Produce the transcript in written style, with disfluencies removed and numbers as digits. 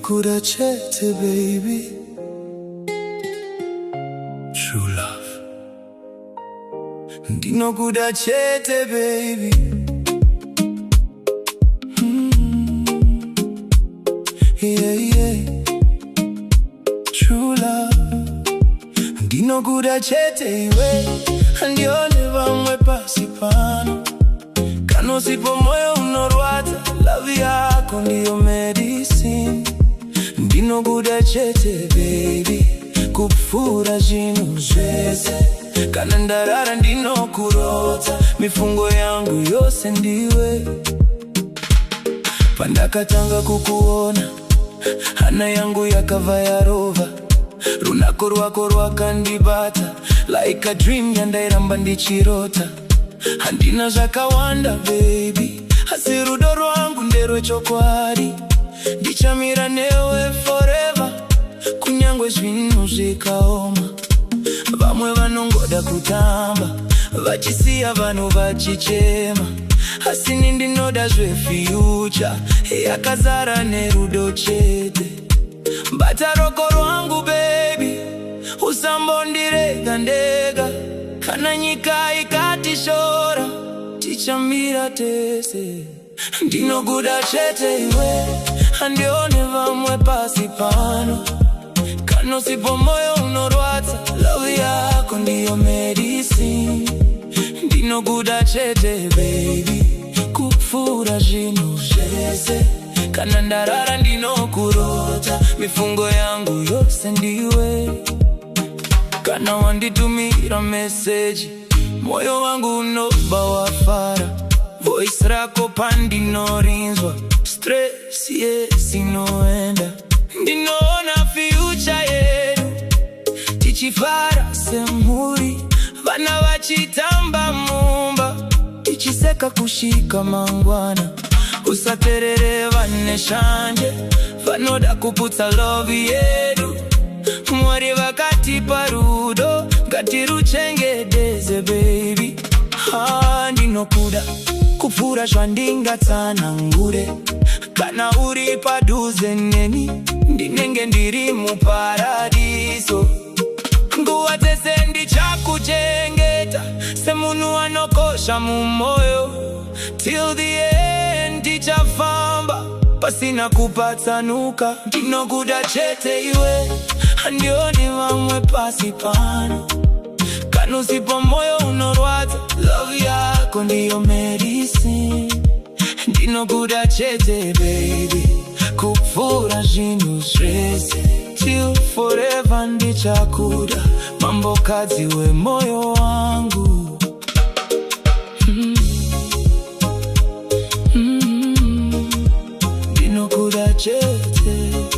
ndinokuda chete baby. True love. Ndinokuda chete baby. Yeah, yeah. True love. Ndinokuda chete iwe, ndione vamwe pasi pano. Kano sipo moyo unorwadza, love yako ndiyo medicine. Ndinokuda chete baby, kupfura zvinhu zvese. Kana ndarara ndinokurota, mifungo yangu yose ndiwe. Pandakatanga kukuona, hana yangu yakabva yarova. Runako rwako rwakandibata, like a dream yandairamba ndichirota. Handina zvakawanda baby, asi rudo rwangu nderwechokwadi. Ndichamira newe forever, kunyangwe zvinhu zvikaoma. Vamwe vanongoda kutamba, vachisiya vanhu vachichema. Asi ini ndinoda zvefuture, yakazara nerudo chete. Bata roko rwangu baby, usambondirega ndega. Kana nyika ikatishora, tichamira tese. Ndinokuda chete iwe, andione vamwe pasi pano. Kano sipo moyo unorwadza, love yako ndiyo medicine. Ndinokuda chete baby, kupfura zvinhu zvese. Kana ndarara ndinokurota, mifungo yangu yose ndiwe. Kana wanditumira message, moyo wangu unoba wafara. Voice rako pandinorinzwa, stress yes inoenda. Ndinoona future yedu, tichifara semhuri. Vana vachitamba mumba, tichiseka kushika mangwana. Usaterere vane shanje, vanoda kuputsa love yedu. Mwari vakatipa rudo, ngatiruchengetedze baby. Ndinokuda kupfura zvandingatsanangure. Kana uri padhuze neni, ndinenge ndiri muparadiso. Nguva dzese ndichakuchengeta, semunhu anokosha mumoyo. Till the end tichafamba, pasina kupatsanuka. Ndinokuda chete iwe, andioni vamwe pasi pano. Kano sipo moyo unorwadza, love yako ndiyo medicine. Ndinokuda chete baby, kupfura zvinhu zvese. Till forever ndichakuda, mambokadzi wemoyo wangu. Ndinokuda chete.